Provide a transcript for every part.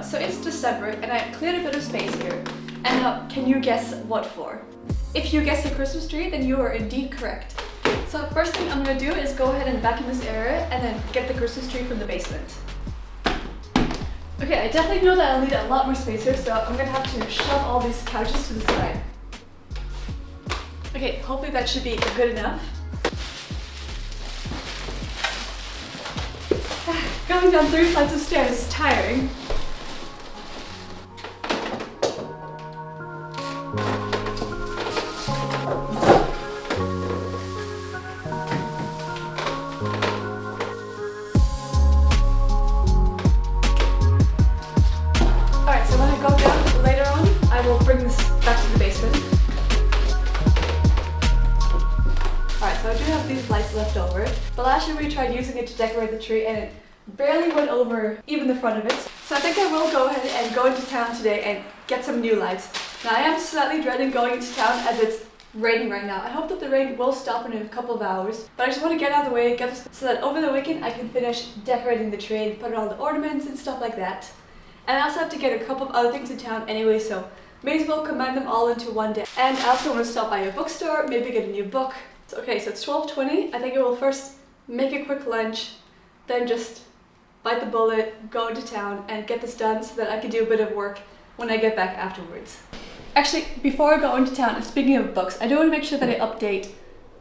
Hello, so it's December and I cleared a bit of space here. And now, can you guess what for? If you guessed the Christmas tree, then you are indeed correct. So first thing I'm gonna do is go ahead and vacuum this area and then get the Christmas tree from the basement. Okay, I definitely know that I'll need a lot more space here, so I'm gonna have to shove all these couches to the side. Okay, hopefully that should be good enough. Going down 3 flights of stairs is tiring. Alright, so when I go down later on, I will bring this back to the basement. Alright, so I do have these lights left over, but last year we tried using it to decorate the tree and it barely went over even the front of it. So I think I will go ahead and go into town today and get some new lights. Now I am slightly dreading going into town as it's raining right now. I hope that the rain will stop in a couple of hours, but I just want to get out of the way, get this, so that over the weekend I can finish decorating the tree and put on the ornaments and stuff like that. And I also have to get a couple of other things in town anyway, so may as well combine them all into one day. And I also want to stop by a bookstore, maybe get a new book. So, okay, so it's 12:20. I think I will first make a quick lunch, then just bite the bullet, go into town, and get this done so that I can do a bit of work when I get back afterwards. Actually, before I go into town, and speaking of books, I do want to make sure that I update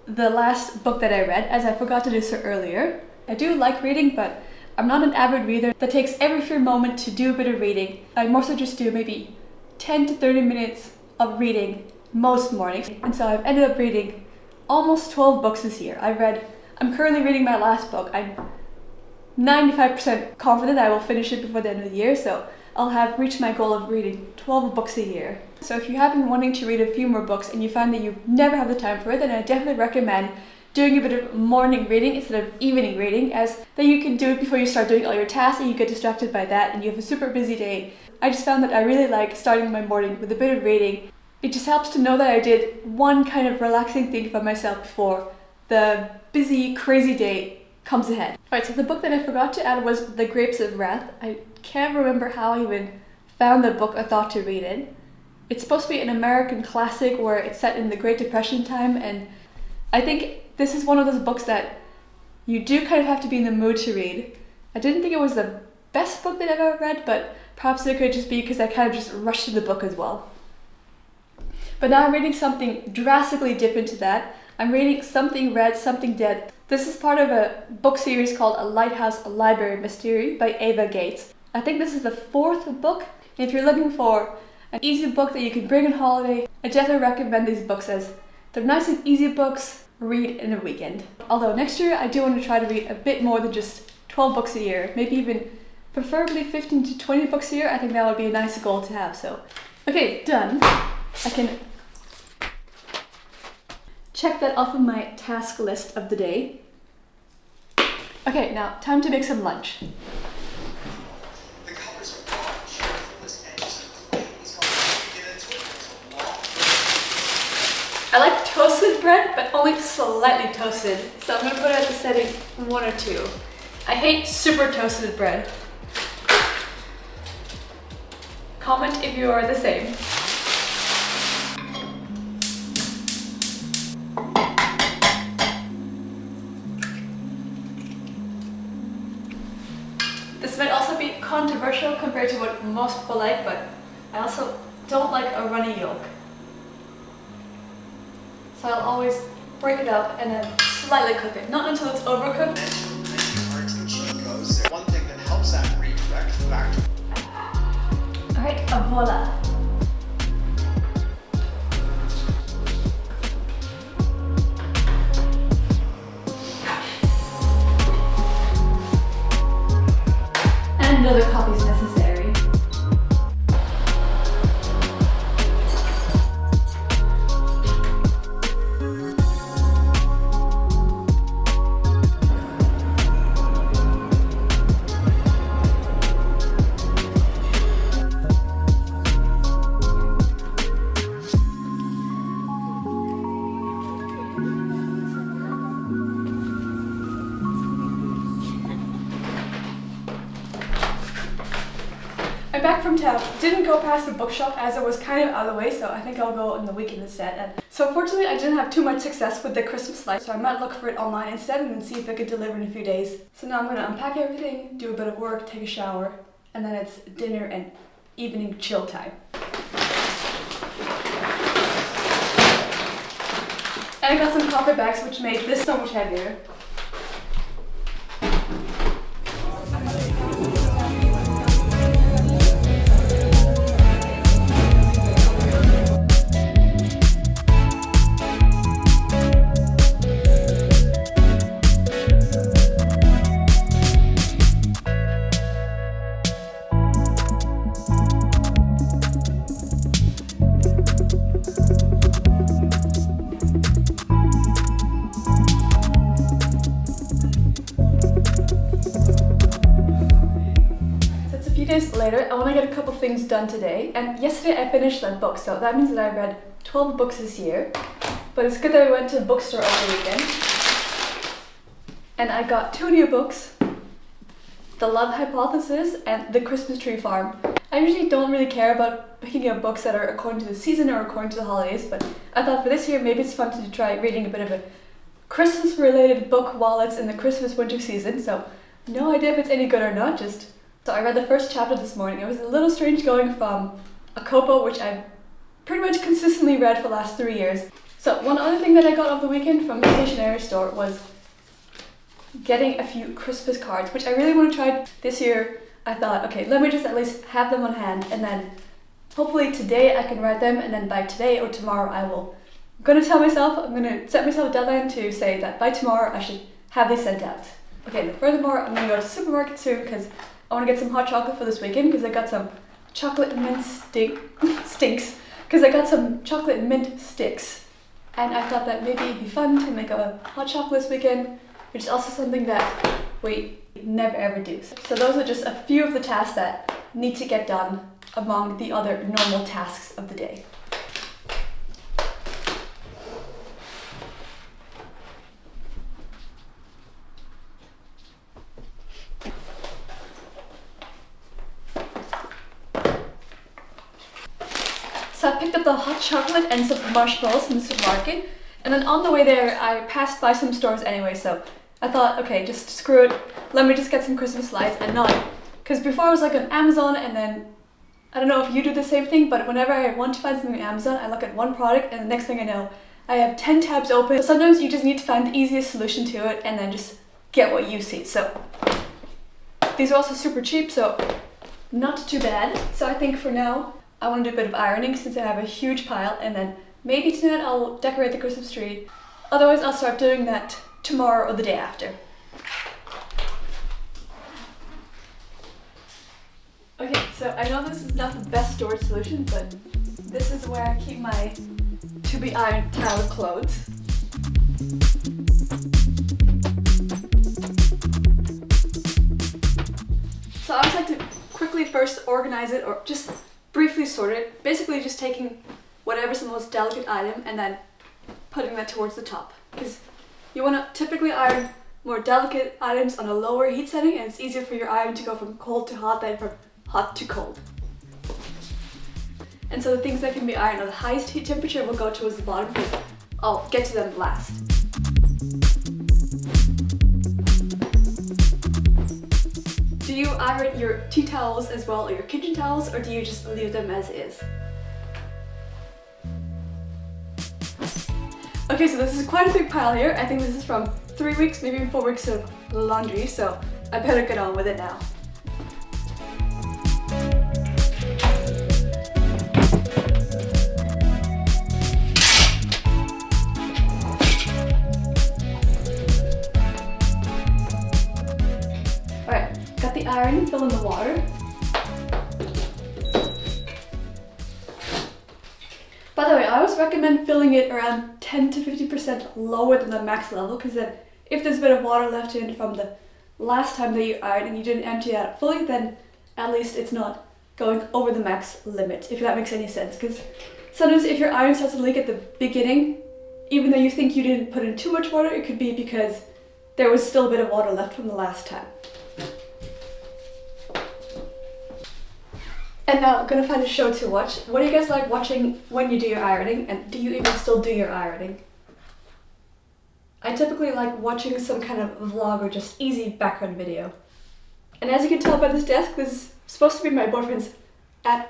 the last book that I read, as I forgot to do so earlier. I do like reading, but I'm not an avid reader that takes every free moment to do a bit of reading. I more so just do maybe 10 to 30 minutes of reading most mornings, and so I've ended up reading almost 12 books this year. I'm currently reading my last book. I'm 95% confident I will finish it before the end of the year, so I'll have reached my goal of reading 12 books a year. So if you have been wanting to read a few more books and you find that you never have the time for it, then I definitely recommend doing a bit of morning reading instead of evening reading, as then you can do it before you start doing all your tasks and you get distracted by that and you have a super busy day. I just found that I really like starting my morning with a bit of reading. It just helps to know that I did one kind of relaxing thing for myself before the busy, crazy day comes ahead. Alright, so the book that I forgot to add was The Grapes of Wrath. I can't remember how I even found the book or thought to read it. It's supposed to be an American classic where it's set in the Great Depression time, and I think this is one of those books that you do kind of have to be in the mood to read. I didn't think it was the best book that I've ever read, but perhaps it could just be because I kind of just rushed through the book as well. But now I'm reading something drastically different to that. I'm reading Something Red, Something Dead. This is part of a book series called A Lighthouse Library Mystery by Ava Gates. I think this is the 4th book. If you're looking for an easy book that you can bring on holiday, I definitely recommend these books, as they're nice and easy books, read in a weekend. Although next year I do want to try to read a bit more than just 12 books a year, maybe even preferably 15 to 20 books a year. I think that would be a nice goal to have. So, okay, done. I can check that off of my task list of the day. Okay, now time to make some lunch. The colors are bright, cheerful as edges and cleans. How get into it? It's long. I like toasted bread, but only slightly toasted. So I'm gonna put it at the setting 1 or 2. I hate super toasted bread. Comment if you are the same. This might also be controversial compared to what most people like, but I also don't like a runny yolk. So I'll always break it up and then slightly cook it, not until it's overcooked. One thing that helps that redirect back to Alright, voila. And another coffee is necessary. I'm back from town. Didn't go past the bookshop as it was kind of out of the way, so I think I'll go on the weekend instead. And so unfortunately I didn't have too much success with the Christmas lights, so I might look for it online instead and then see if I could deliver in a few days. So now I'm gonna unpack everything, do a bit of work, take a shower, and then it's dinner and evening chill time. And I got some coffee bags which made this so much heavier. Days later, I want to get a couple things done today, and yesterday I finished that book, so that means that I read 12 books this year. But it's good that we went to the bookstore over the weekend, and I got 2 new books, The Love Hypothesis and The Christmas Tree Farm. I usually don't really care about picking up books that are according to the season or according to the holidays, but I thought for this year maybe it's fun to try reading a bit of a Christmas related book while it's in the Christmas winter season, so no idea if it's any good or not, So I read the first chapter this morning. It was a little strange going from a copo, which I've pretty much consistently read for the last 3 years. So one other thing that I got over the weekend from the stationery store was getting a few Christmas cards, which I really want to try this year. I thought, okay, let me just at least have them on hand, and then hopefully today I can write them, and then by today or tomorrow I'm going to set myself a deadline to say that by tomorrow I should have these sent out. Okay, and furthermore, I'm going to go to the supermarket soon because I want to get some hot chocolate for this weekend because I got some chocolate mint stinks because I got some chocolate mint sticks, and I thought that maybe it'd be fun to make a hot chocolate this weekend, which is also something that we never ever do. So those are just a few of the tasks that need to get done among the other normal tasks of the day. So I picked up the hot chocolate and some marshmallows from the supermarket, and then on the way there I passed by some stores anyway, so I thought, okay, just screw it, let me just get some Christmas lights and not, because before I was like on Amazon, and then I don't know if you do the same thing, but whenever I want to find something on Amazon, I look at one product and the next thing I know, I have 10 tabs open. So sometimes you just need to find the easiest solution to it and then just get what you see. So these are also super cheap, so not too bad. So I think for now, I want to do a bit of ironing since I have a huge pile, and then maybe tonight I'll decorate the Christmas tree. Otherwise I'll start doing that tomorrow or the day after. Okay, so I know this is not the best storage solution, but this is where I keep my to-be ironed pile of clothes. So I just like to quickly first organize it, or just briefly sort it, basically just taking whatever's the most delicate item and then putting that towards the top, because you want to typically iron more delicate items on a lower heat setting, and it's easier for your iron to go from cold to hot than from hot to cold. And so the things that can be ironed at the highest heat temperature will go towards the bottom, because I'll get to them last. Do you iron your tea towels as well, or your kitchen towels, or do you just leave them as is? Okay, so this is quite a big pile here. I think this is from 3 weeks, maybe even 4 weeks of laundry, so I better get on with it now. Got the iron, fill in the water. By the way, I always recommend filling it around 10 to 50% lower than the max level, because then if there's a bit of water left in from the last time that you ironed and you didn't empty it out fully, then at least it's not going over the max limit, if that makes any sense. Because sometimes if your iron starts to leak at the beginning, even though you think you didn't put in too much water, it could be because there was still a bit of water left from the last time. And now I'm gonna find a show to watch. What do you guys like watching when you do your ironing? And do you even still do your ironing? I typically like watching some kind of vlog or just easy background video. And as you can tell by this desk, this is supposed to be my boyfriend's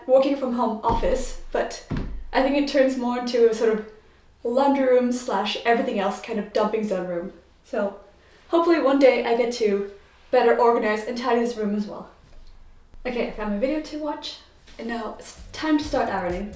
working from home office, but I think it turns more into a sort of laundry room / everything else kind of dumping zone room. So hopefully one day I get to better organize and tidy this room as well. Okay, I found my video to watch, and now it's time to start ironing.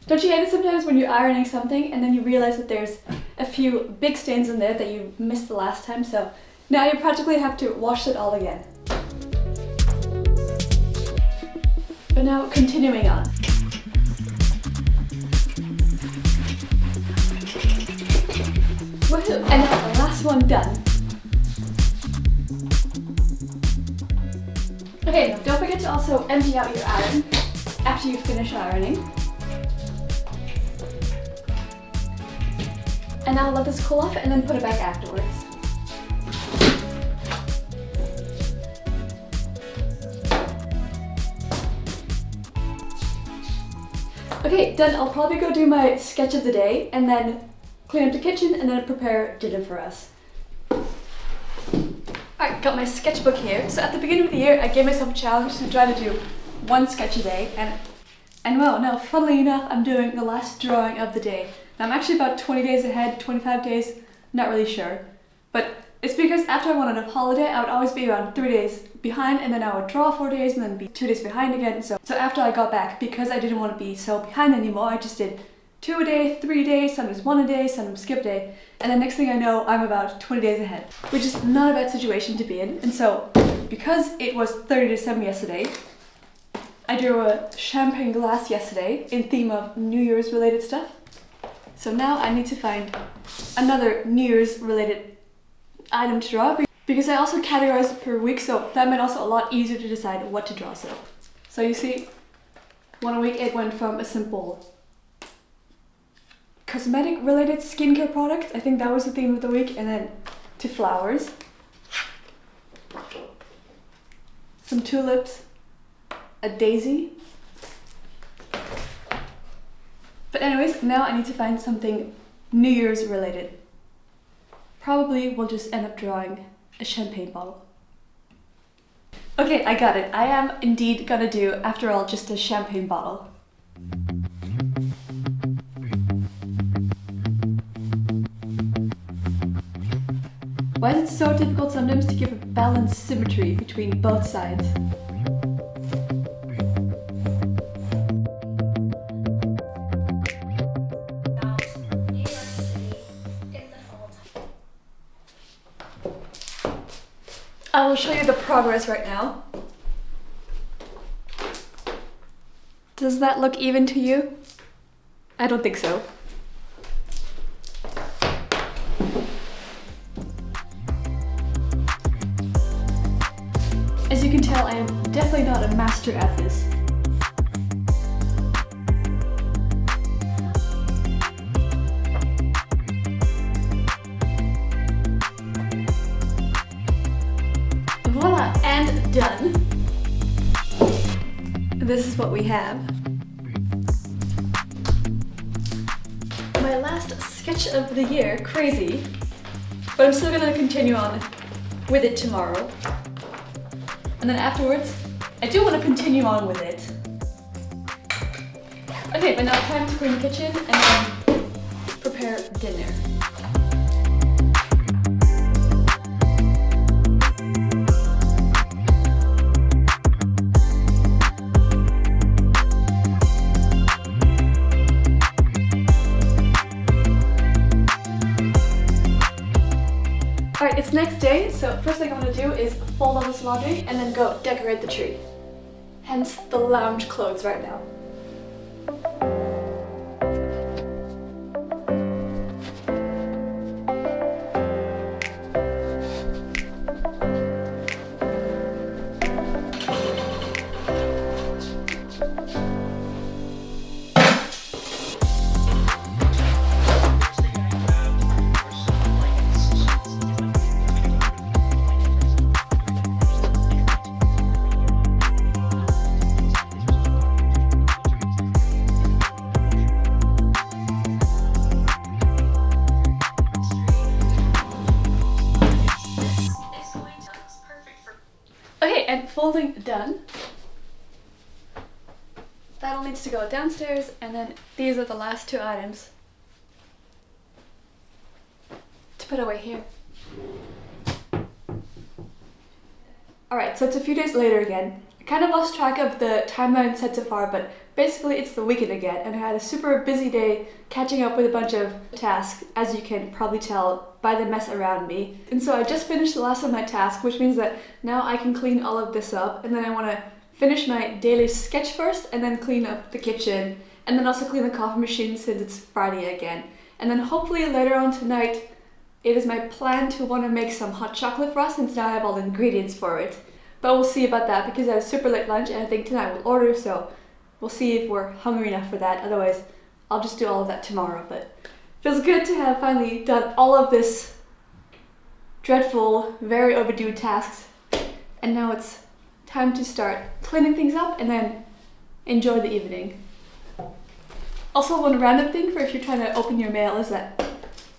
Don't you hate it sometimes when you're ironing something and then you realize that there's a few big stains in there that you missed the last time, so now you practically have to wash it all again. But now, continuing on. Woohoo! And now the last one done. Okay, now don't forget to also empty out your iron after you finish ironing. And now let this cool off and then put it back afterwards. Okay, done. I'll probably go do my sketch of the day and then clean up the kitchen and then prepare dinner for us. Alright, got my sketchbook here. So at the beginning of the year, I gave myself a challenge to try to do one sketch a day, and well, no, funnily enough, I'm doing the last drawing of the day. Now I'm actually about 20 days ahead, 25 days, not really sure. But it's because after I went on a holiday, I would always be around 3 days behind, and then I would draw 4 days and then be 2 days behind again. So after I got back, because I didn't want to be so behind anymore, I just did 2 a day, 3 days, sometimes 1 a day, sometimes skip a day. And then next thing I know, I'm about 20 days ahead, which is not a bad situation to be in. And so, because it was 30 December yesterday, I drew a champagne glass yesterday in theme of New Year's related stuff. So now I need to find another New Year's related item to draw, because I also categorize it per week, so that made also a lot easier to decide what to draw. So you see, 1 week it went from a simple cosmetic related skincare product, I think that was the theme of the week, and then to flowers, some tulips, a daisy. But anyways, now I need to find something New Year's related. Probably we'll just end up drawing a champagne bottle. Okay, I got it. I am indeed gonna do, after all, just a champagne bottle. Why is it so difficult sometimes to give a balanced symmetry between both sides? I will show you the progress right now. Does that look even to you? I don't think so. As you can tell, I am definitely not a master at this. Voila, and done. This is what we have. My last sketch of the year, crazy, but I'm still gonna continue on with it tomorrow. And then afterwards, I do want to continue on with it. Okay, but now time to clean the kitchen and then prepare dinner. Alright, it's next day, so first thing I'm going to do is fold all this laundry and then go decorate the tree. Hence the lounge clothes right now. folding done. That all needs to go downstairs, and then these are the last two items to put away here. Alright, so it's a few days later again. I kind of lost track of the timeline set so far, but basically it's the weekend again, and I had a super busy day catching up with a bunch of tasks, as you can probably tell by the mess around me. And so I just finished the last of my tasks, which means that now I can clean all of this up, and then I want to finish my daily sketch first, and then clean up the kitchen, and then also clean the coffee machine since it's Friday again. And then hopefully later on tonight, it is my plan to want to make some hot chocolate for us, since now I have all the ingredients for it. But we'll see about that because I had a super late lunch, and I think tonight we'll order, so we'll see if we're hungry enough for that. Otherwise, I'll just do all of that tomorrow. But it feels good to have finally done all of this dreadful, very overdue tasks. And now it's time to start cleaning things up and then enjoy the evening. Also, one random thing for if you're trying to open your mail is that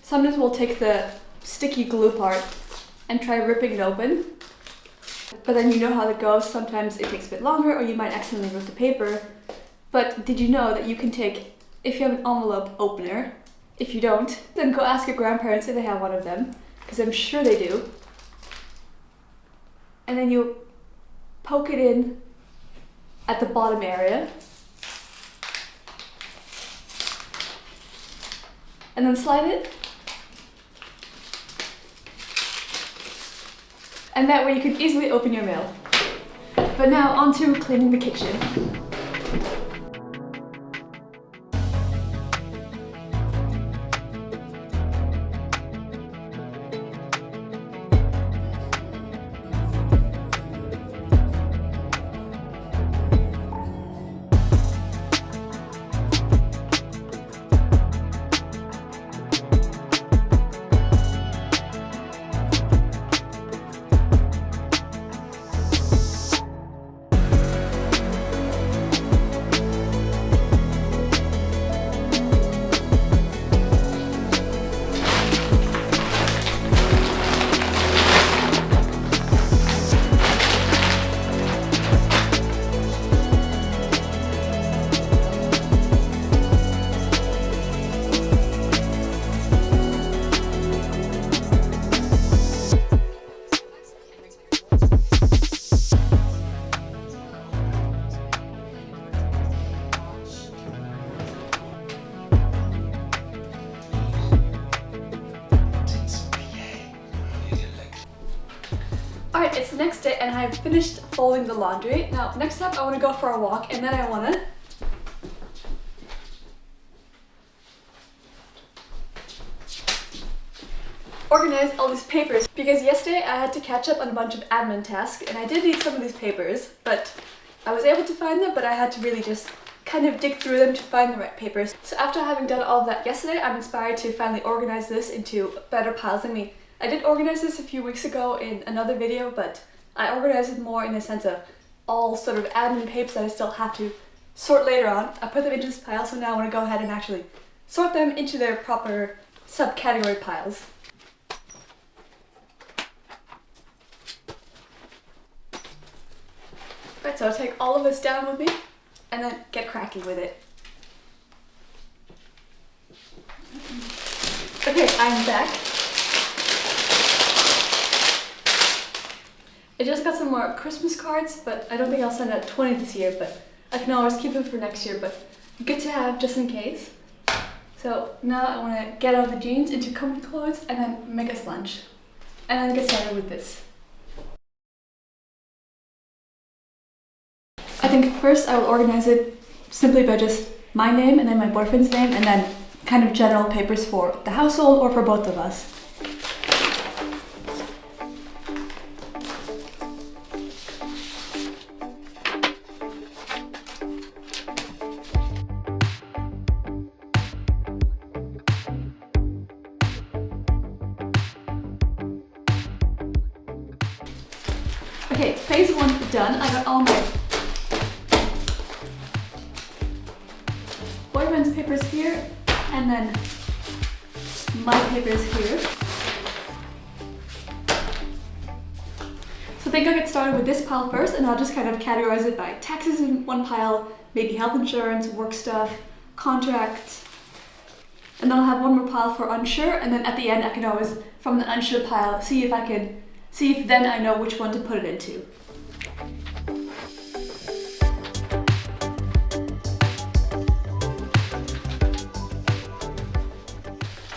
sometimes we'll take the sticky glue part and try ripping it open. But then you know how it goes. Sometimes it takes a bit longer, or you might accidentally rip the paper. But did you know that you can take, if you have an envelope opener, if you don't, then go ask your grandparents if they have one of them, because I'm sure they do. And then you poke it in at the bottom area. And then slide it. And that way you can easily open your mail. But now on to cleaning the kitchen. Alright, it's the next day and I've finished folding the laundry. Now, next up I want to go for a walk, and then I want to organize all these papers, because yesterday I had to catch up on a bunch of admin tasks and I did need some of these papers, but I was able to find them, but I had to really just kind of dig through them to find the right papers. So after having done all of that yesterday, I'm inspired to finally organize this into better piles. I did organize this a few weeks ago in another video, but I organized it more in the sense of all sort of admin papers that I still have to sort later on. I put them into this pile, so now I want to go ahead and actually sort them into their proper subcategory piles. Right, so I'll take all of this down with me and then get cracking with it. Okay, I'm back. I just got some more Christmas cards, but I don't think I'll send out 20 this year, but I can always keep them for next year, but good to have just in case. So now I want to get out of the jeans into comfy clothes and then make us lunch. And then get started with this. I think first I will organize it simply by just my name and then my boyfriend's name, and then kind of general papers for the household or for both of us. Okay, phase one done. I got all my boyfriend's papers here, and then my papers here. So think I'll get started with this pile first, and I'll just kind of categorize it by taxes in one pile, maybe health insurance, work stuff, contracts, and then I'll have one more pile for unsure, and then at the end I can always, from the unsure pile, see if then I know which one to put it into.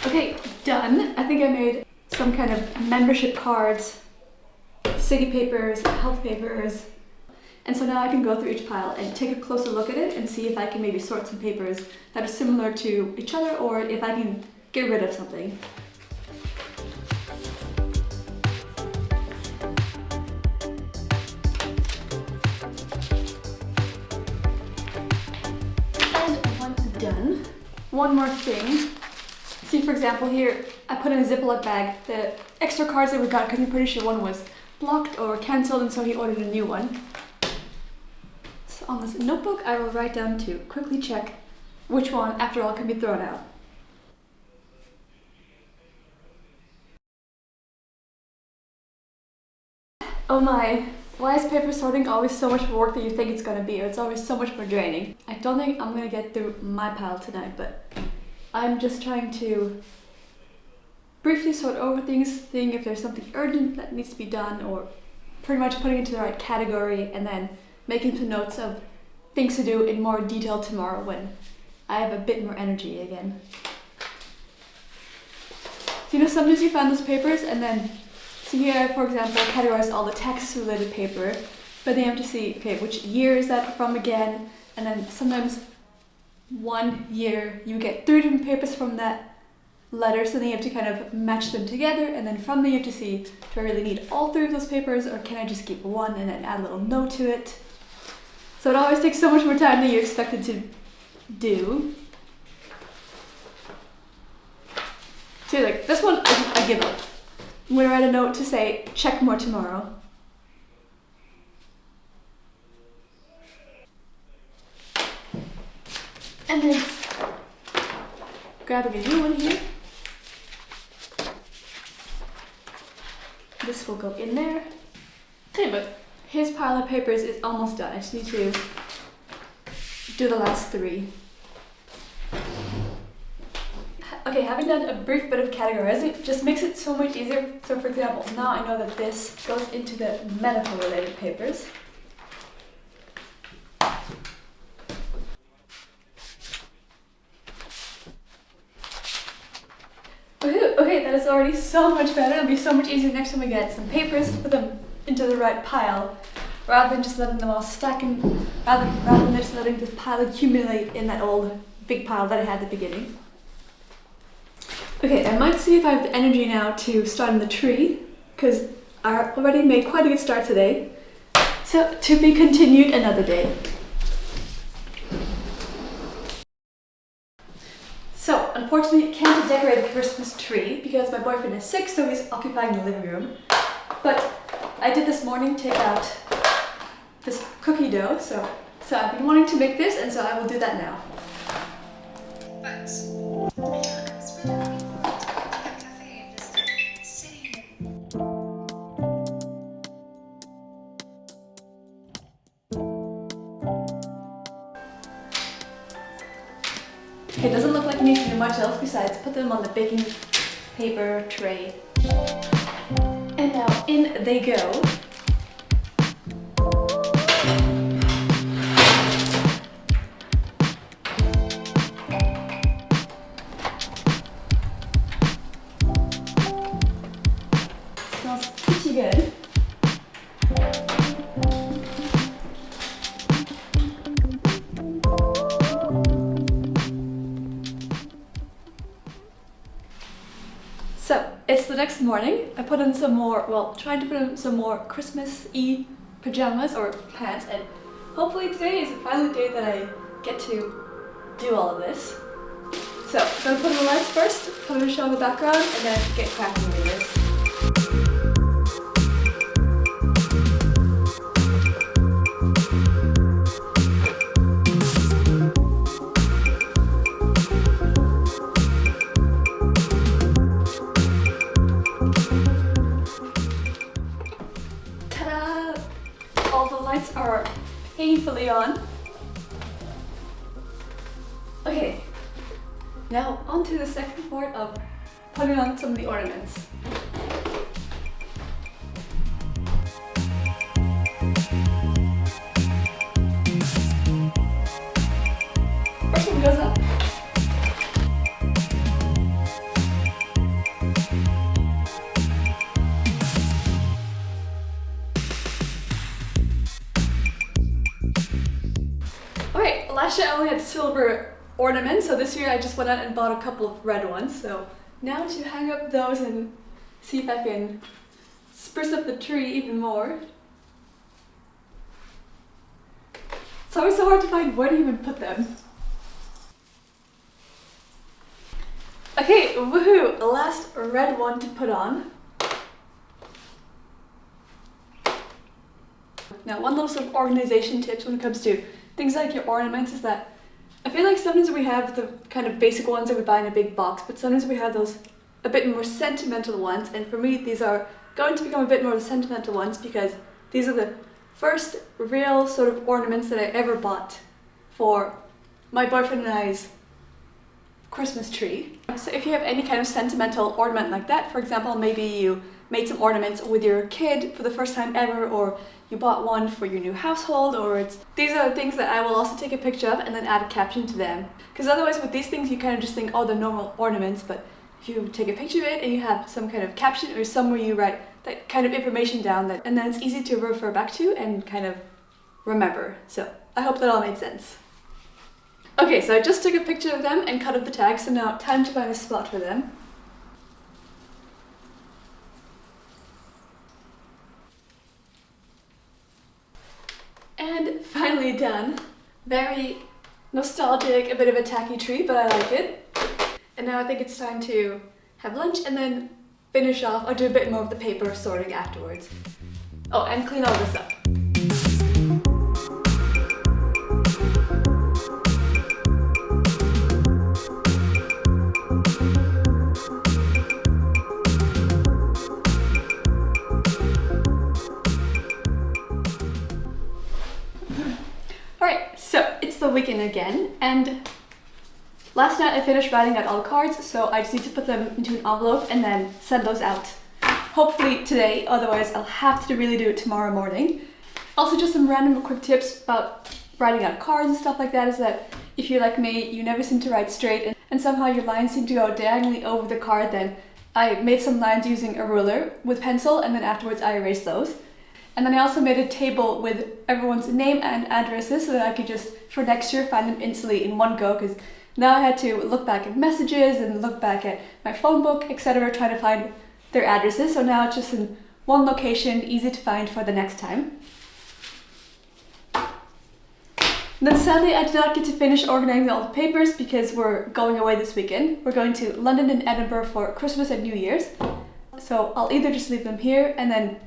Okay, done. I think I made some kind of membership cards, city papers, health papers, and so now I can go through each pile and take a closer look at it and see if I can maybe sort some papers that are similar to each other, or if I can get rid of something. And once done, one more thing. See, for example, here I put in a Ziploc bag the extra cards that we got because I'm pretty sure one was blocked or cancelled, and so he ordered a new one. So on this notebook I will write down to quickly check which one, after all, can be thrown out. Oh my, why is paper sorting always so much more work than you think it's gonna be? Or it's always so much more draining. I don't think I'm gonna get through my pile tonight, but I'm just trying to briefly sort over things, seeing if there's something urgent that needs to be done, or pretty much putting it into the right category, and then making some notes of things to do in more detail tomorrow when I have a bit more energy again. So, you know, sometimes you find those papers and then, see here, for example, I categorized all the tax related paper, but then you have to see, okay, which year is that from again, and then sometimes one year you get 3 different papers from that letter, so then you have to kind of match them together, and then from there you have to see, do I really need all 3 of those papers, or can I just keep one and then add a little note to it? So it always takes so much more time than you expected to do. So like this one, I give up. I'm gonna write a note to say, check more tomorrow. And then grabbing a new one here. This will go in there. Okay, but his pile of papers is almost done. I just need to do the last 3. Okay, having done a brief bit of categorizing just makes it so much easier. So for example, now I know that this goes into the medical related papers. Okay, that is already so much better. It'll be so much easier next time we get some papers to put them into the right pile, rather than just letting them all stack and rather than just letting this pile accumulate in that old big pile that I had at the beginning. Okay, I might see if I have the energy now to start on the tree, because I already made quite a good start today. So, to be continued another day. So, unfortunately, can't decorate the Christmas tree because my boyfriend is sick, so he's occupying the living room. But I did this morning take out this cookie dough, so I've been wanting to make this, and so I will do that now. But I was really looking forward to going to a cafe and just sitting. It doesn't look like you need to do much else besides put them on the baking paper tray. And now in they go. Smells pretty good. So it's the next morning. I put in some more, trying to put in some more Christmas-y pajamas or pants, and hopefully today is finally the day that I get to do all of this. So I'm gonna put in the lights first, put in a show in the background, and then get cracking with this. Ta-da! painfully on. Okay, now on to the second part of putting on some of the ornaments. First one goes up. Alright, last year I only had silver ornaments, so this year I just went out and bought a couple of red ones. So now to hang up those and see if I can spruce up the tree even more. It's always so hard to find where to even put them. Okay, woohoo! The last red one to put on. Now, one little sort of organization tips when it comes to things like your ornaments is that I feel like sometimes we have the kind of basic ones that we buy in a big box, but sometimes we have those a bit more sentimental ones, and for me these are going to become a bit more the sentimental ones because these are the first real sort of ornaments that I ever bought for my boyfriend and I's Christmas tree. So if you have any kind of sentimental ornament like that, for example, maybe you made some ornaments with your kid for the first time ever, or you bought one for your new household, or these are the things that I will also take a picture of and then add a caption to them. Because otherwise with these things you kind of just think, oh, they're normal ornaments, but if you take a picture of it and you have some kind of caption or somewhere you write that kind of information down, and then it's easy to refer back to and kind of remember. So I hope that all made sense. Okay, so I just took a picture of them and cut up the tags, so now time to find a spot for them. And finally done. Very nostalgic, a bit of a tacky tree, but I like it. And now I think it's time to have lunch and then finish off. I'll do a bit more of the paper sorting afterwards. Oh, and clean all this up. Alright, so it's the weekend again, and last night I finished writing out all the cards, so I just need to put them into an envelope and then send those out. Hopefully today, otherwise I'll have to really do it tomorrow morning. Also, just some random quick tips about writing out cards and stuff like that is that if you're like me, you never seem to write straight and somehow your lines seem to go diagonally over the card, then I made some lines using a ruler with pencil and then afterwards I erased those. And then I also made a table with everyone's name and addresses so that I could just, for next year, find them instantly in one go, because now I had to look back at messages and look back at my phone book, etc., trying to find their addresses. So now it's just in one location, easy to find for the next time. And then sadly, I did not get to finish organizing all the papers because we're going away this weekend. We're going to London and Edinburgh for Christmas and New Year's. So I'll either just leave them here and then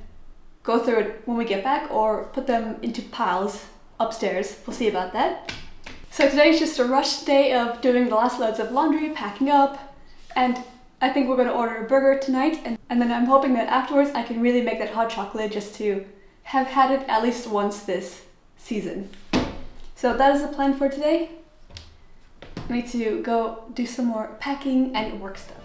go through it when we get back, or put them into piles upstairs. We'll see about that. So today's just a rushed day of doing the last loads of laundry, packing up, and I think we're going to order a burger tonight, and then I'm hoping that afterwards I can really make that hot chocolate just to have had it at least once this season. So that is the plan for today. I need to go do some more packing and work stuff.